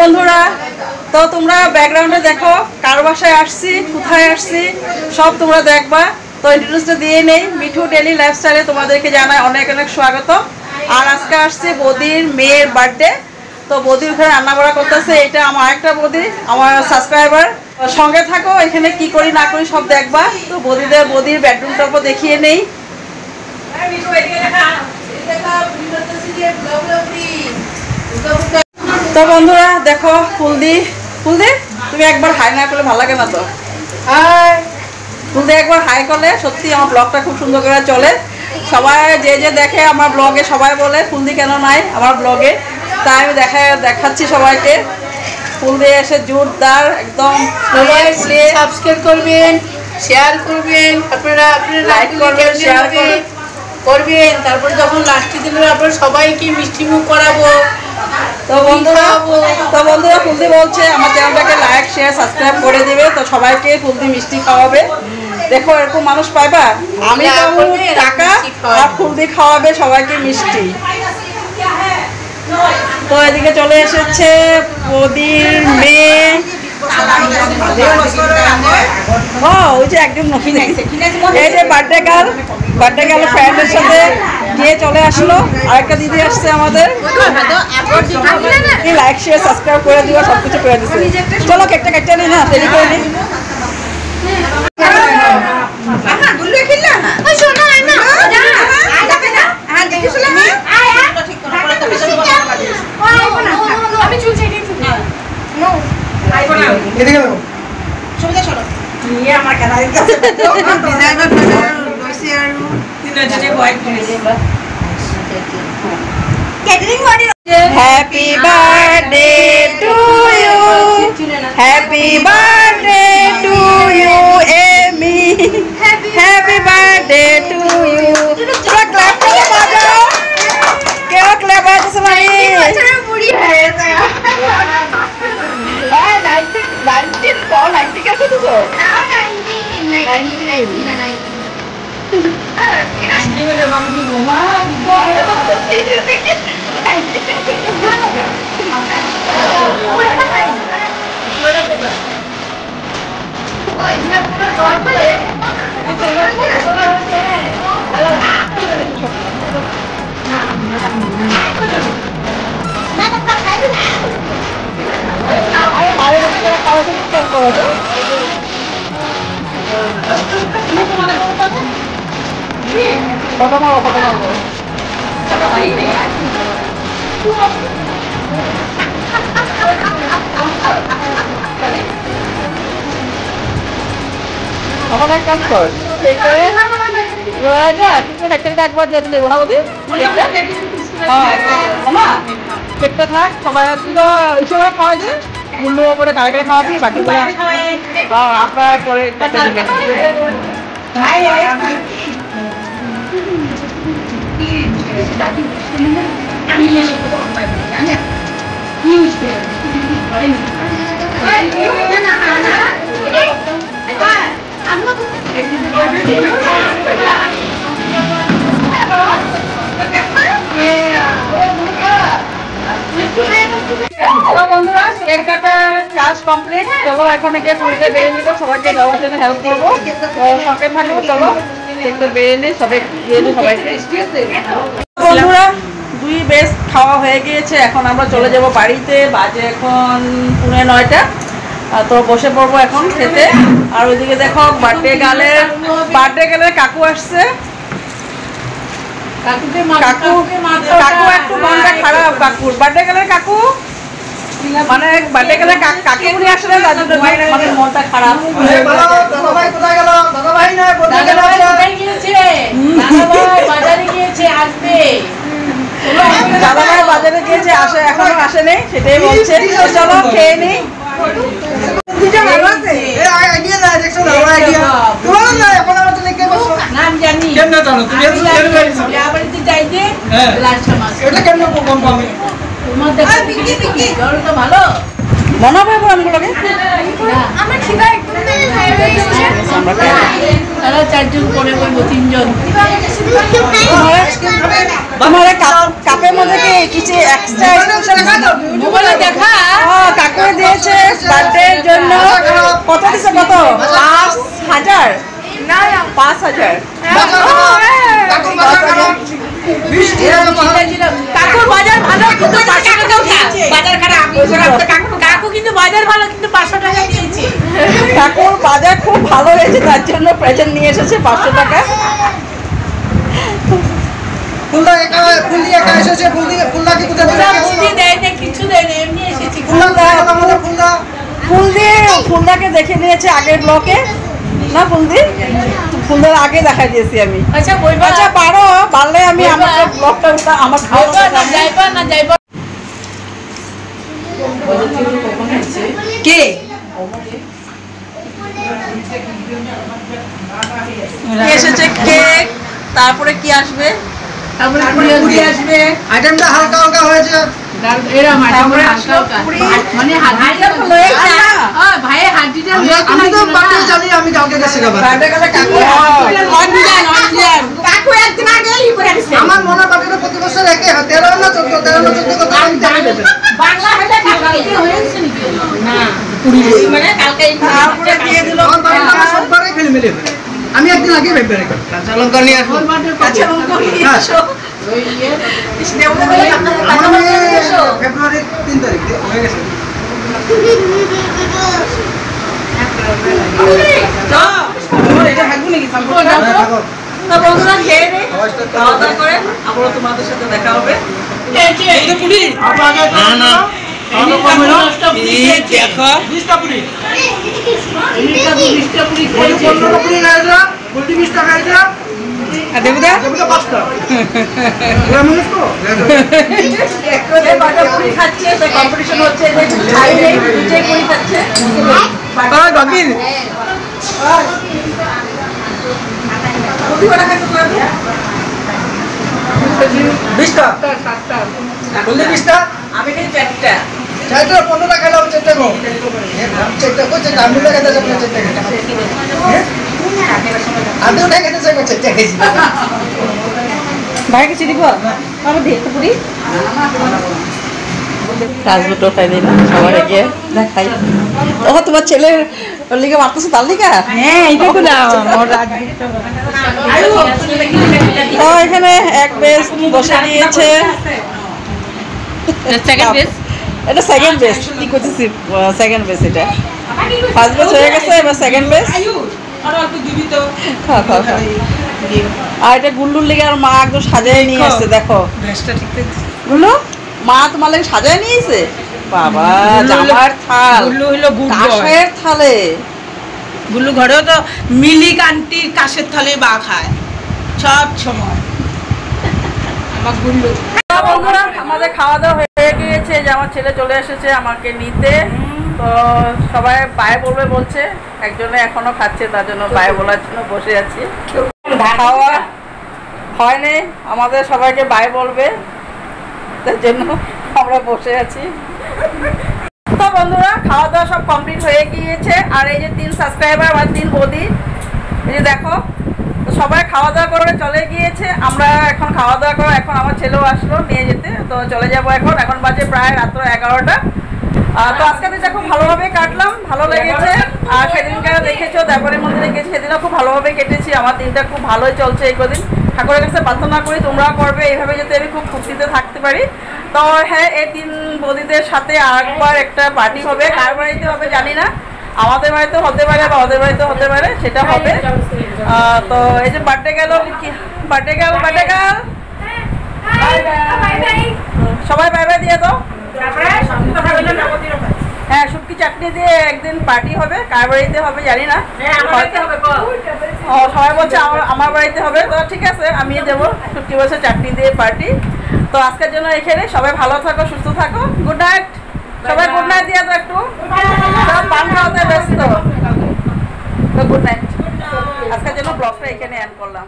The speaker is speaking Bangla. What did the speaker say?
বন্ধুরা, তো তোমরা ব্যাকগ্রাউন্ডে দেখো কার বাসায় আসছি, কোথায় আসছি সব তোমরা দেখবা। তো ইন্ট্রোডিউসটা দিয়ে নেই। মিঠু ডেলি লাইফস্টাইলে তোমাদেরকে জানাই অনেক অনেক স্বাগত। আর আজকে আসছে বদির মেয়ের বার্থডে। তো বদি ওখানে রান্না বাড়া করতেছে। এটা আমার আরেকটা বদি, আমার সাবস্ক্রাইবার। সঙ্গে থাকো, এখানে কি করি না করি সব দেখবা। তো বদির বেডরুমটাও দেখিয়ে নেই। তো বন্ধুরা দেখো, ফুলদি তুমি একবার হাই না করলে ভালো লাগে না। তো হাই ফুলদি একবার হাই করলে সত্যি আমার ব্লগটা খুব সুন্দর করে চলে। সবাই যে দেখে আমার ব্লগে সবাই বলে ফুলদি কেন নাই আমার ব্লগে। তাই আমি দেখাচ্ছি সবাইকে। ফুলদি এসে জোরদার একদম সাবস্ক্রাইব করবেন, শেয়ার করবেন, আপনারা লাইক করবেন, শেয়ার করবেন। তারপর যখন লাস্টের দিনে আপনারা সবাইকে মিষ্টি মুখ করাবো। তো বন্ধুরা ফুলদি বলছে আমার চ্যানেলটাকে লাইক শেয়ার সাবস্ক্রাইব করে দিবে। তো সবাইকে ফুলদি মিষ্টি খাওয়াবে। দেখো এরকম মানুষ পাইবা, আমি টাকা আর ফুলদি খাওয়াবে সবাইকে মিষ্টি। তো এদিকে চলে এসেছে বদির মেয়ে। ওই যে একদম নতুন এই যে বার্থডে গার্ল ফ্রেন্ডের সাথে গিয়ে চলে আসলো। আরেকটা দিদি আসছে আমাদের। লাইক শেয়ার সাবস্ক্রাইব করে দিও, সবকিছু করে দিচ্ছে। চলো কেকটা কেটে নি না, দেরি করে নি। Happy birthday to you, happy birthday to you Amy, happy birthday to you. তোমরা ক্ল্যাপ করে বাজাও, কেউ ক্ল্যাপ বাজাচ্ছে মানে এখন এক কাজ কর, একবার যেতে দেবো না বলি কেকটা থাক। সবাই ওই সময় খাওয়া যায় মূল্য করে কারে খাওয়াবি, বাকি আপনার পরে বন্ধুরা কেক কাটার কাজ কমপ্লিট। চলো এখন কেক বেরিয়ে নিতে সবাইকে দেওয়ার জন্য হেল্প করবো। সঙ্গে থাকবো, চলো কেকটা বেরিয়ে নিই, সবাই দিয়ে দিই সবাইকে। বন্ধুরা দুই বেশ খাওয়া হয়ে গিয়েছে, এখন আমরা চলে যাব বাড়িতে। বাজে এখন 9:30। তো বসে পড়বো এখন খেতে। আর ওইদিকে দেখো বার্থডে গার্লের কাকু আসছে। কাকু একটু মনটা খারাপ। কাকুর বার্থডে গার্লের কাকু মানে বার্থডে গার্লের কাকিমুনি আসলে তার জন্য মানে মনটা খারাপ। দাদাভাই বাজারে গিয়েছে, এখনো আসেনি, সেটাই বলছে। চলো খেয়ে নি। মনে হবে আমগুলোকে তারা 4 জন করে বলবো 3 জন। কাপের মধ্যে কি কিছু এক্সট্রা দেখা বার্থডের জন্য কত দিছে? কত? 5,000 না 5,000। কাকুর বাজার ভালো কিন্তু 500 টাকাও দিয়েছে। বাজার খারাপ কাকু কিন্তু বাজার ভালো কিন্তু 500 টাকা দিয়েছে। কাকুর বাজার খুব ভালো হয়েছে তার জন্য প্রেজেন্ট নিয়ে এসেছে 500 টাকা। ফুলদা একা ফুল দিয়ে একা এসেছে। ফুলদা কি কোথায় বুদ্ধি দেয় না, কিছু দেয় না, এমনি এসেছি। ফুলদাকে দেখে নিয়েছে আগের ব্লকে না? ফুলদার আগে দেখা দিয়েছি আমি। আচ্ছা বইবা, আচ্ছা পারো, পারলে আমি আমার ব্লগটা আমার বইবা না যাইবা না যাইবা। কে এসেছে? কেক, তারপরে কি আসবে? তারপরে পুরি আসবে। আইটেমটা হালকা হালকা হয়েছে। এরকম তারপরে হালকা মানে হাড়িটা লয়েছে। ভাই হাড়িটা লয়েছে। আমি তো বাড়িতে জানি, আমি কাউকে গেছি খাবার। কাকু একদিন আগে ই করে দিছে। আমার মনে বাড়িতে প্রতি বছর একে 13 না 14 কত আমি জানি দেবে। বাংলা হলে কালকে হয়েছে নাকি? না পুরি মানে কালকে তারপরে দিয়ে দিল। আমার বাড়িতে আমার সববারে খেলে মিলে হবে। আমি একদিন আগে ভেবে রেখে কাঁচা লঙ্কা নিয়ে আসবো। আচ্ছা এসো। ফেব্রুয়ারি 3 তারিখ হয়ে গেছে। বন্ধুরা খেয়ে নেই, খাওয়া দাওয়া করে আবারও তোমাদের সাথে দেখা হবে। খাচ্ছে কম্পিটিশন হচ্ছে, খাচ্ছে আমি কিন্তু 4টা 15 খেলাম। 4টা গো 4টা কো 4টা আমি লাগে তো 4টা আমি উঠে গেছে 4টা খেয়েছি। ভাই কিছু দিব আমি দেখতে পুরি রাজবুটো খাই দিই না সবার গিয়ে দেখাই। ও তোমার ছেলের লিগে মারতেছে তার লিগা? হ্যাঁ এইটুকু না ও এখানে এক বেস বসে দিয়েছে। সেকেন্ড বেস, এটা সেকেন্ড বেস। কি করতেছি সেকেন্ড বেস, এটা ফার্স্ট বেস হয়ে গেছে, এবার সেকেন্ড বেস। আর এটা গুল্লুর লিগে আর মা একদম সাজায় নিয়ে আসছে। দেখো গুল্লু, মা তোমার লাগে সাজায় নিয়েছে। বাবা জামার থাল, কাঁসের থালে। গুল্লু ঘরেও তো মিলিক আন্টির কাশের থালে বা খায় সব সময়। আমার গুল্লু বন্ধুরা আমাদের খাওয়া দাওয়া হয়ে গিয়েছে, যে আমার ছেলে চলে এসেছে আমাকে নিতে। তো সবাই বাই বলবে বলছে, একজনে এখনো খাচ্ছে, তার জন্য বাই বলার জন্য বসে আছি। খাওয়া হয়নি, আমাদের সবাইকে বাই বলবে, তার জন্য আমরা বসে আছি। তো বন্ধুরা খাওয়া দাওয়া সব কমপ্লিট হয়ে গিয়েছে। আর এই যে 3 সাবস্ক্রাইবার আর 3 বৌদি, এই যে দেখো, তো সবাই খাওয়া দাওয়া করে চলে গিয়েছে। আমরা এখন খাওয়া দাওয়া করে এখন আমার ছেলেও আসলো নিয়ে যেতে, তো চলে যাবো এখন। এখন বাজে প্রায় রাত্র 11টা। তো আজকে দিনটা খুব ভালোভাবে কাটলাম, ভালো লেগেছে। আর সেদিনকার দেখেছো দেবরের মন্দিরে গেছি, সেদিনও খুব ভালোভাবে কেটেছি। আমার দিনটা খুব ভালোই চলছে এই কদিন। ঠাকুরের কাছে প্রার্থনা করি তোমরাও করবে এইভাবে, যাতে আমি খুব খুশিতে থাকতে পারি। তো হ্যাঁ, এই 3 বৌদিদের সাথে আরেকবার একটা পার্টি হবে। কার বাড়িতে হবে জানি না, আমাদের বাড়িতে হতে পারে বা ওদের বাড়িতে হতে পারে, সেটা হবে। তো এই যে বার্থডে গেল, বার্থডে গেল সবাই বাই বাই দিয়ে দাও। হ্যাঁ, শুটকি চাটনি দিয়ে একদিন পার্টি হবে। কার বাড়িতে হবে জানি না। ও সবাই বলছে আমার বাড়িতে হবে, তো ঠিক আছে আমি দেবো। শুটকি বলছে চাটনি দিয়ে পার্টি। তো আজকের জন্য এখানে সবাই ভালো থাকো, সুস্থ থাকো। গুড নাইট সবাই, গুড নাইট দিয়ে দাও একটু। পান খাওয়াতে ব্যস্ত। তো গুড নাইট। আজকের জন্য ব্লগটা এখানে এন্ড করলাম।